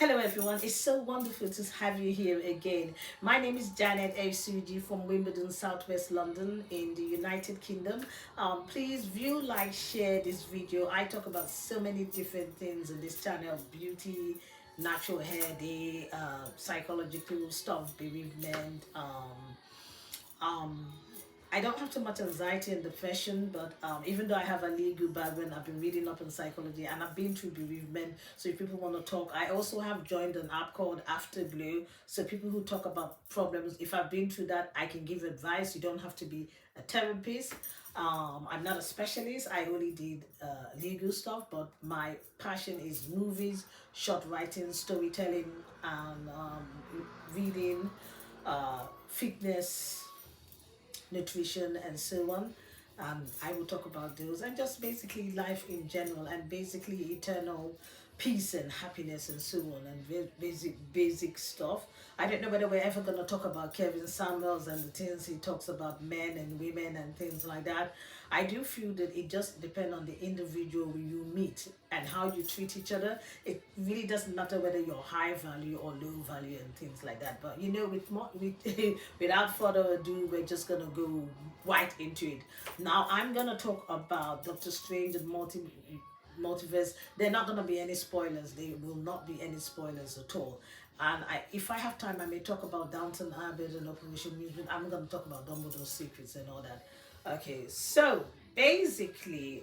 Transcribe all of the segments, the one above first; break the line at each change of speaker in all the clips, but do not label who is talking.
Hello everyone, it's so wonderful to have you here again. My name is Janet Suji from Wimbledon, Southwest London in the United Kingdom. Please view, like, share this video. I talk about so many different things in this channel: beauty, natural hair day, psychological stuff, bereavement, um, I don't have too much anxiety and depression, but even though I have a legal background, I've been reading up in psychology and I've been through bereavement. So if people want to talk, I also have joined an app called Afterglow. So people who talk about problems, if I've been through that, I can give advice. You don't have to be a therapist. I'm not a specialist. I only did legal stuff, but my passion is movies, short writing, storytelling, and reading, fitness, nutrition, and so on. I will talk about those and just basically life in general and basically eternal peace and happiness and so on and basic stuff. I don't know whether we're ever going to talk about Kevin Samuels and the things he talks about men and women and things like that. I do feel that it just depends on the individual you meet and how you treat each other. It really doesn't matter whether you're high value or low value and things like that. But without further ado, we're just gonna go right into it. Now I'm gonna talk about Doctor Strange and multiverse. There are not gonna be any spoilers. There will not be any spoilers at all. And if I have time, I may talk about Downton Abbey and Operation Movement. I'm gonna talk about Dumbledore's secrets and all that. Okay, so basically,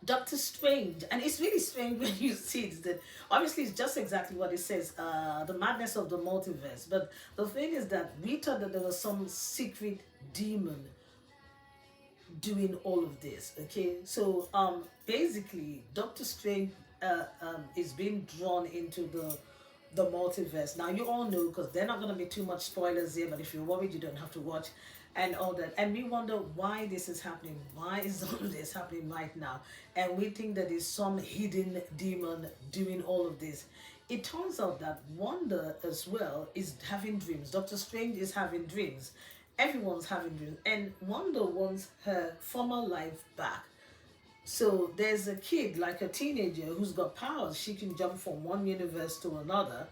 Doctor Strange, and it's really strange when you see it. That obviously it's just exactly what it says, the madness of the multiverse. But the thing is that we thought that there was some secret demon doing all of this. Okay, so basically, Doctor Strange is being drawn into the multiverse. Now you all know because they're not going to be too much spoilers here. But if you're worried, you don't have to watch and all that. And we wonder why this is happening. Why is all of this happening right now? And we think that there's some hidden demon doing all of this. It turns out that Wanda as well is having dreams. Doctor Strange is having dreams. Everyone's having dreams, and Wanda wants her former life back. So there's a kid, like a teenager, who's got powers. She can jump from one universe to another.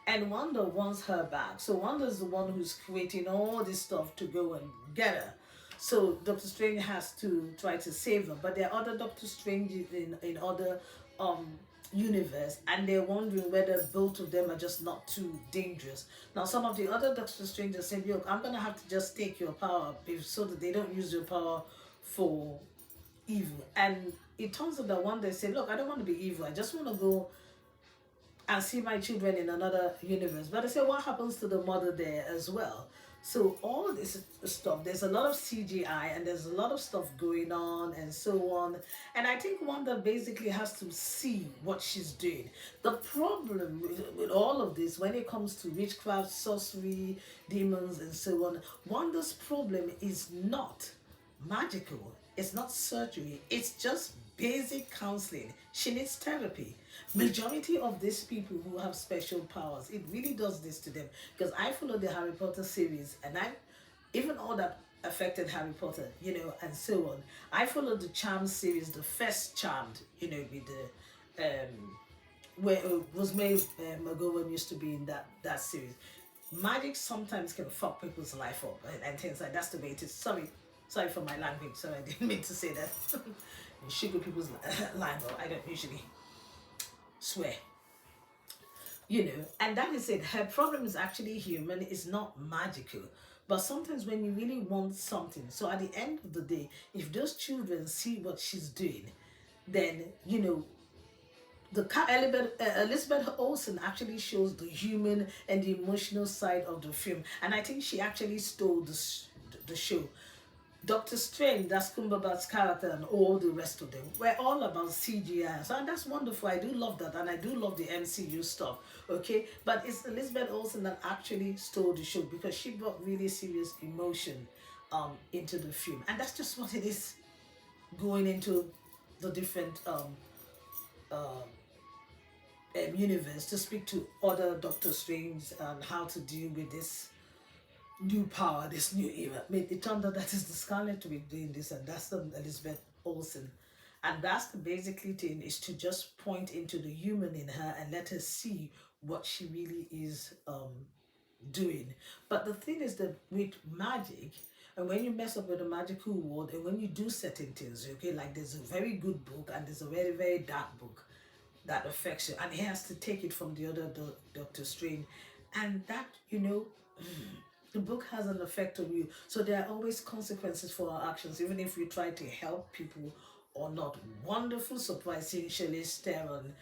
And Wanda wants her back. So Wanda's the one who's creating all this stuff to go and get her. So Doctor Strange has to try to save her. But there are other Doctor Strange in other um universe, and they're wondering whether both of them are just not too dangerous. Now some of the other Doctor Strange are saying, look, I'm gonna have to just take your power so that they don't use your power for evil. And it turns out that one day say, look, I don't want to be evil, I just want to go and see my children in another universe. But I say, what happens to the mother there as well? So all this stuff, there's a lot of CGI and there's a lot of stuff going on and so on. And I think Wanda basically has to see what she's doing. The problem with all of this, when it comes to witchcraft, sorcery, demons, and so on, Wanda's problem is not magical. It's not surgery. It's just basic counseling. She needs therapy. Majority of these people who have special powers, it really does this to them. Because I follow the Harry Potter series, and I even all that affected Harry Potter, and so on. I followed the Charmed series, the first Charmed, with the where Rosemary McGowan used to be in that series. Magic sometimes can fuck people's life up and things like that's the way it is. Sorry for my language. Sorry, I didn't mean to say that. Sugar people's language. I don't usually swear. And that is it. Her problem is actually human. It's not magical. But sometimes when you really want something, so at the end of the day, if those children see what she's doing, then Elizabeth Olsen actually shows the human and the emotional side of the film, and I think she actually stole the show. Doctor Strange, that's Cumberbatch's character, and all the rest of them. We're all about CGI. So and that's wonderful. I do love that. And I do love the MCU stuff. Okay? But it's Elizabeth Olsen that actually stole the show because she brought really serious emotion into the film. And that's just what it is going into the different universe to speak to other Doctor Strange and how to deal with this new power, this new era. I mean, it turned out that is the Scarlet Witch doing this, and that's the Elizabeth Olsen And that's the basically thing, is to just point into the human in her and let her see what she really is doing. But the thing is that with magic, and when you mess up with the magical world, and when you do certain things, okay, like there's a very good book and there's a very, very dark book that affects you, and he has to take it from the other Doctor Strange, and that, the book has an effect on you. So there are always consequences for our actions, even if we try to help people or not. Wonderful surprise seeing Charlize Theron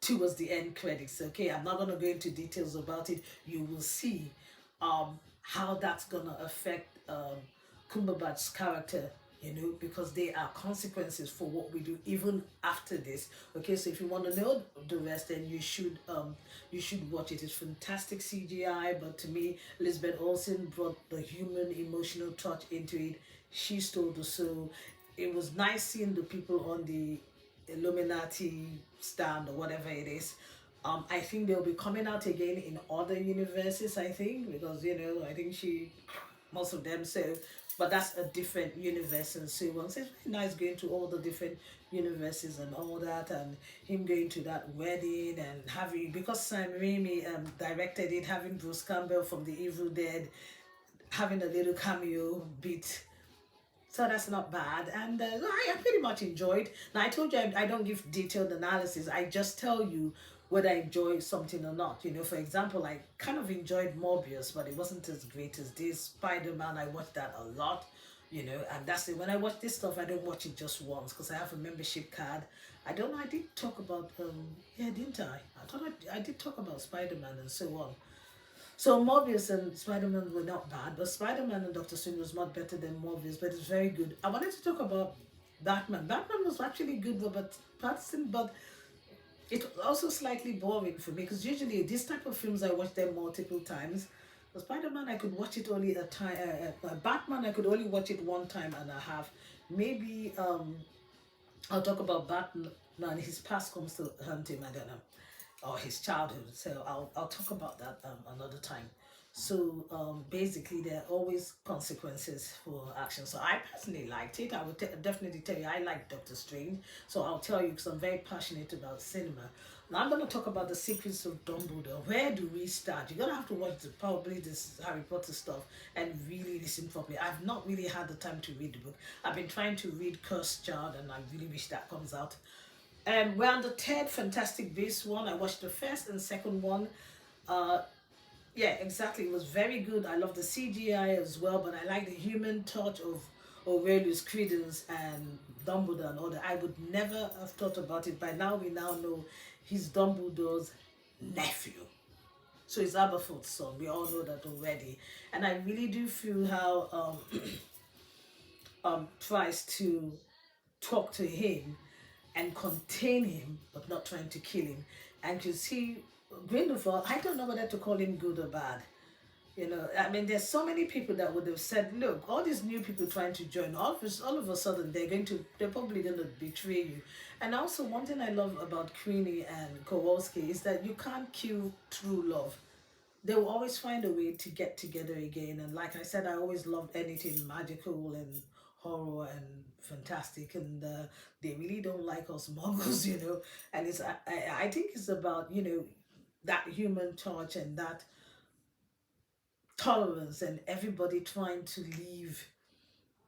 towards the end credits. Okay, I'm not gonna go into details about it. You will see how that's gonna affect Cumberbatch's character, because there are consequences for what we do even after this. Okay, so if you want to know the rest, then you should watch it. It's fantastic CGI, but to me, Elizabeth Olsen brought the human emotional touch into it. She stole the show. It was nice seeing the people on the Illuminati stand or whatever it is. I think they'll be coming out again in other universes, I think, because I think most of them say, but that's a different universe and so on. So it's very nice going to all the different universes and all that, and him going to that wedding and having, because Sam Raimi directed it, having Bruce Campbell from The Evil Dead having a little cameo bit. So that's not bad, and I pretty much enjoyed. Now I told you I don't give detailed analysis. I just tell you whether I enjoy something or not. For example, I kind of enjoyed Morbius, but it wasn't as great as this. Spider-Man, I watched that a lot. And that's it. When I watch this stuff, I don't watch it just once because I have a membership card. I don't know. I did talk about yeah, didn't I? I thought I did talk about Spider-Man and so on. So Morbius and Spider-Man were not bad, but Spider-Man and Doctor Strange was not better than Morbius, but it's very good. I wanted to talk about Batman. Batman was actually good, Robert Pattinson, but it was also slightly boring for me because usually this type of films I watch them multiple times. The Spider-Man I could watch it only a time. Batman I could only watch it one time and a half. Maybe I'll talk about Batman. His past comes to haunt him. I don't know, or his childhood. So I'll talk about that another time. So basically, there are always consequences for action. So I personally liked it. I would definitely tell you I like Doctor Strange. So I'll tell you because I'm very passionate about cinema. Now I'm going to talk about the secrets of Dumbledore. Where do we start? You're going to have to watch probably this Harry Potter stuff and really listen properly. I've not really had the time to read the book. I've been trying to read Cursed Child, and I really wish that comes out. We're on the third Fantastic Beasts one. I watched the first and second one. Uh, yeah, exactly. It was very good. I love the CGI as well, but I like the human touch of Aurelius Credence and Dumbledore and all that. I would never have thought about it. By now, we now know he's Dumbledore's nephew. So it's Aberforth's son. We all know that already. And I really do feel how tries to talk to him and contain him, but not trying to kill him. And you see, Grindelwald, I don't know whether to call him good or bad. I mean, there's so many people that would have said, look, all these new people trying to join, all of a sudden, they're probably going to betray you. And also, one thing I love about Queenie and Kowalski is that you can't kill true love. They will always find a way to get together again. And like I said, I always loved anything magical and horror and fantastic. And they really don't like us Mongols, And I think it's about, that human touch and that tolerance and everybody trying to live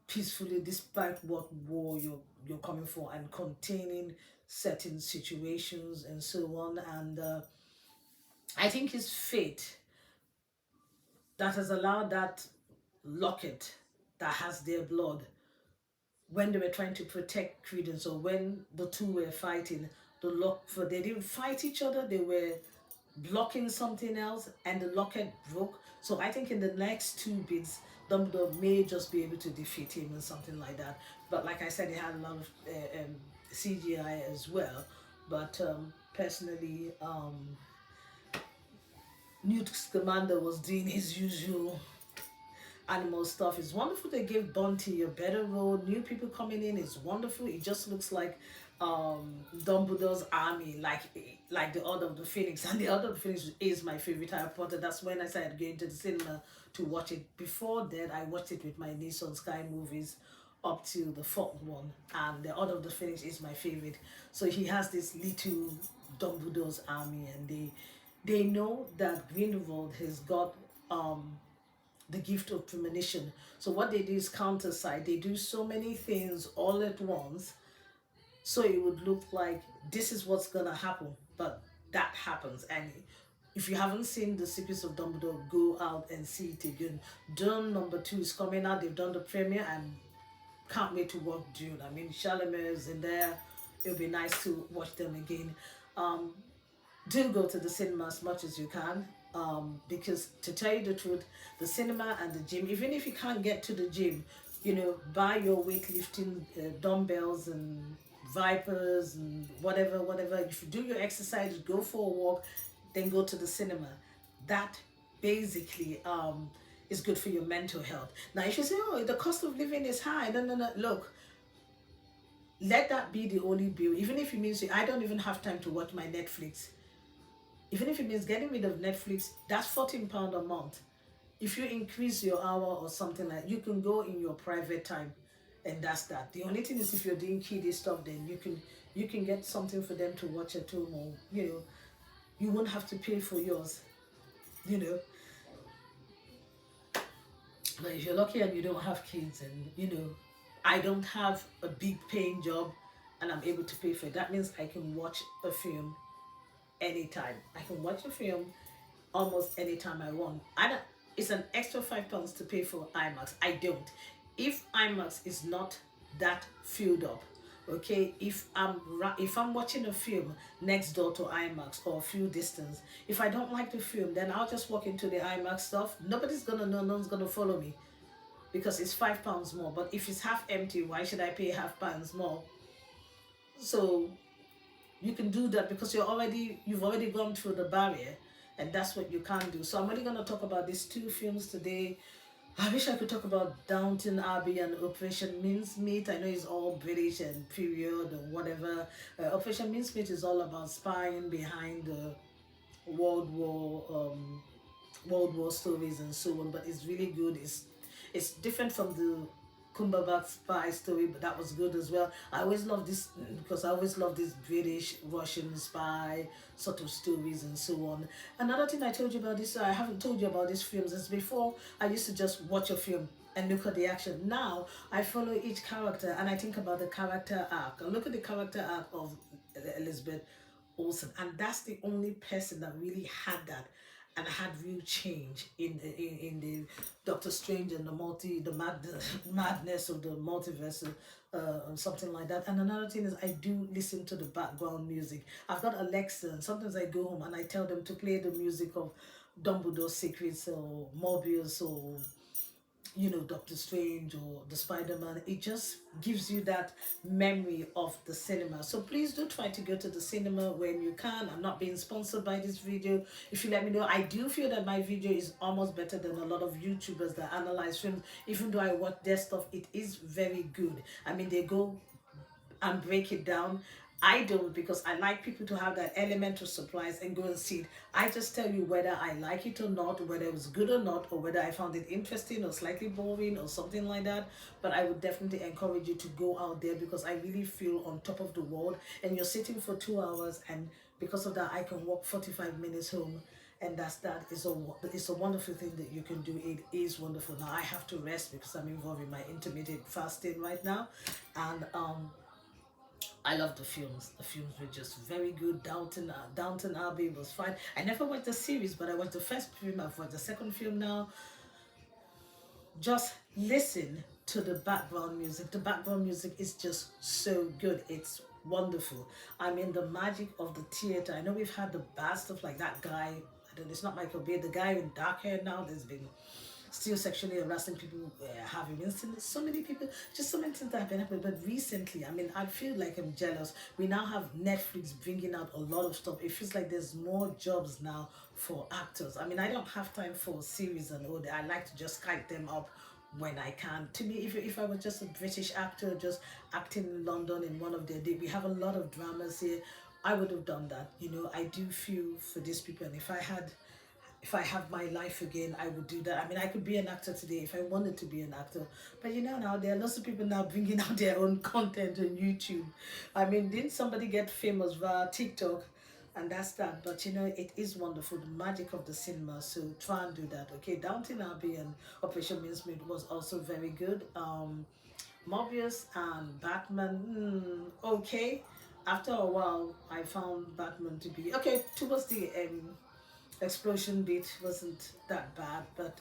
peacefully despite what war you're coming for, and containing certain situations and so on. And I think his fate that has allowed that locket that has their blood, when they were trying to protect Credence, or when the two were fighting, they didn't fight each other, they were blocking something else, and the locket broke. So I think in the next two bits, Dumbledore may just be able to defeat him and something like that. But like I said, he had a lot of CGI as well. But personally, Newt Scamander was doing his usual animal stuff. It's wonderful they gave Bunty a better role. New people coming in is wonderful. It just looks like Dumbledore's army, like the Order of the Phoenix. And the Order of the Phoenix is my favorite Harry Potter. That's when I started going to the cinema to watch it. Before that, I watched it with my niece on Sky Movies up to the fourth one, and the Order of the Phoenix is my favorite. So he has this little Dumbledore's army, and they know that Grindelwald has got the gift of premonition. So what they do is counter side. They do so many things all at once, so it would look like this is what's gonna happen, but that happens. And if you haven't seen The Secrets of Dumbledore, go out and see it again. Dune #2 is coming out. They've done the premiere and can't wait to watch Dune. I mean, Chalamet is in there. It'll be nice to watch them again. Do go to the cinema as much as you can, because to tell you the truth, the cinema and the gym, even if you can't get to the gym, buy your weightlifting dumbbells and vipers and whatever. If you do your exercise, go for a walk, then go to the cinema. That basically is good for your mental health. Now, if you say, oh, the cost of living is high, no, look, let that be the only bill. Even if it means I don't even have time to watch my Netflix. Even if it means getting rid of Netflix, that's £14 a month. If you increase your hour or something like, you can go in your private time, and that's that. The only thing is, if you're doing kiddie stuff, then you can get something for them to watch at home, or you won't have to pay for yours. But if you're lucky and you don't have kids, and I don't have a big paying job, and I'm able to pay for it, that means I can watch a film anytime. I can watch a film almost anytime I want. It's an extra £5 to pay for IMAX. I don't. If IMAX is not that filled up, okay, if I'm watching a film next door to IMAX or a few distance, if I don't like the film, then I'll just walk into the IMAX stuff. Nobody's gonna know, no one's gonna follow me, because it's £5 more. But if it's half empty, why should I pay £half more? So you can do that because you've already gone through the barrier, and that's what you can't do. So I'm only going to talk about these two films today. I wish I could talk about Downton Abbey and Operation Mincemeat. I know it's all British and period or whatever. Operation Mincemeat is all about spying behind the World War stories and so on, but it's really good. It's different from the Cumberbatch spy story, but that was good as well. I always love this because I always love these British, Russian spy sort of stories and so on. Another thing I told you about this, I haven't told you about these films, is before I used to just watch a film and look at the action. Now I follow each character and I think about the character arc. I look at the character arc of Elizabeth Olsen, and that's the only person that really had that and had real change in the Doctor Strange and the madness of the multiverse, and something like that. And another thing is, I do listen to the background music. I've got Alexa, and sometimes I go home and I tell them to play the music of Dumbledore's Secrets or Morbius or Doctor Strange or the Spider-Man. It just gives you that memory of the cinema. So please do try to go to the cinema when you can. I'm not being sponsored by this video. If you let me know, I do feel that my video is almost better than a lot of YouTubers that analyze films. Even though I watch their stuff, it is very good. I mean, they go and break it down. I don't, because I like people to have that element of surprise and go and see it. I just tell you whether I like it or not, whether it was good or not, or whether I found it interesting or slightly boring or something like that. But I would definitely encourage you to go out there, because I really feel on top of the world. And you're sitting for 2 hours, and because of that, I can walk 45 minutes home. And it's a wonderful thing that you can do. It is wonderful. Now I have to rest because I'm involved in my intermittent fasting right now, and I love the films. The films were just very good. Downton Abbey was fine. I never watched the series, but I watched the first film. I've watched the second film now. Just listen to the background music. The background music is just so good. It's wonderful. I mean, the magic of the theater. I know we've had the bad stuff like that guy. I don't. It's not Michael Bay. The guy in dark hair now. There's been still sexually harassing people, having incidents. So many people, just so many things that have been happening. But recently, I mean, I feel like I'm jealous. We now have Netflix bringing out a lot of stuff. It feels like there's more jobs now for actors. I mean, I don't have time for series and all that. I like to just kite them up when I can. To me, if I was just a British actor, just acting in London in one of their days, we have a lot of dramas here. I would have done that. I do feel for these people, and if I have my life again, I would do that. I mean, I could be an actor today if I wanted to be an actor. But you know, now there are lots of people now bringing out their own content on YouTube. I mean, didn't somebody get famous via TikTok? And that's that. But you know, it is wonderful, the magic of the cinema. So try and do that. Okay, Downton Abbey and Operation Mincemeat was also very good. Morbius and Batman, okay. After a while, I found Batman to be okay. Towards the explosion bit wasn't that bad, but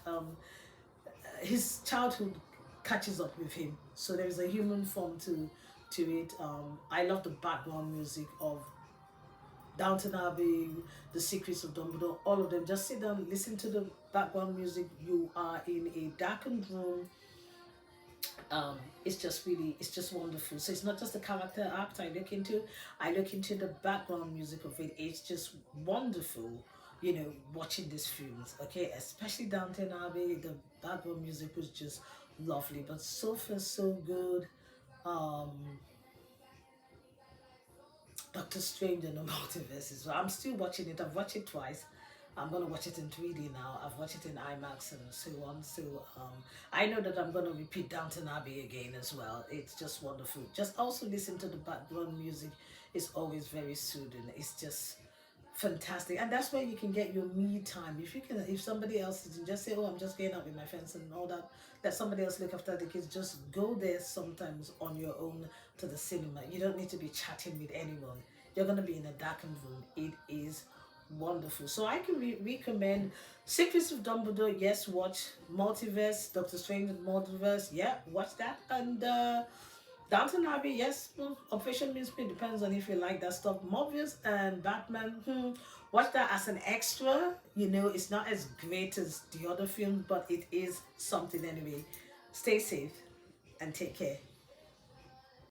his childhood catches up with him. So there is a human form to it. I love the background music of Downton Abbey, The Secrets of Dumbledore, all of them. Just sit down, listen to the background music. You are in a darkened room. It's just really, it's just wonderful. So it's not just the character act I look into the background music of it. It's just wonderful, you know, watching these films. Okay, especially Downton Abbey, the background music was just lovely. But so far so good. um Doctor Strange and the Multiverse as well. I'm still watching it. I've watched it twice. I'm gonna watch it in 3D now. I've watched it in IMAX and so on. So I know that I'm gonna repeat Downton Abbey again as well. It's just wonderful. Just also listen to the background music. It's always very soothing. It's just fantastic, and that's where you can get your me time. If you can, if somebody else is just say, "Oh, I'm just going out with my friends and all that," let somebody else look after the kids. Just go there sometimes on your own to the cinema. You don't need to be chatting with anyone. You're gonna be in a darkened room. It is wonderful. So I can recommend Secrets of Dumbledore. Yes, watch Multiverse, Doctor Strange and Multiverse. Yeah, watch that. And Downton Abbey, yes, Operation Mincemeat depends on if you like that stuff. Morbius and Batman, watch that as an extra. You know, it's not as great as the other films, but it is something anyway. Stay safe and take care.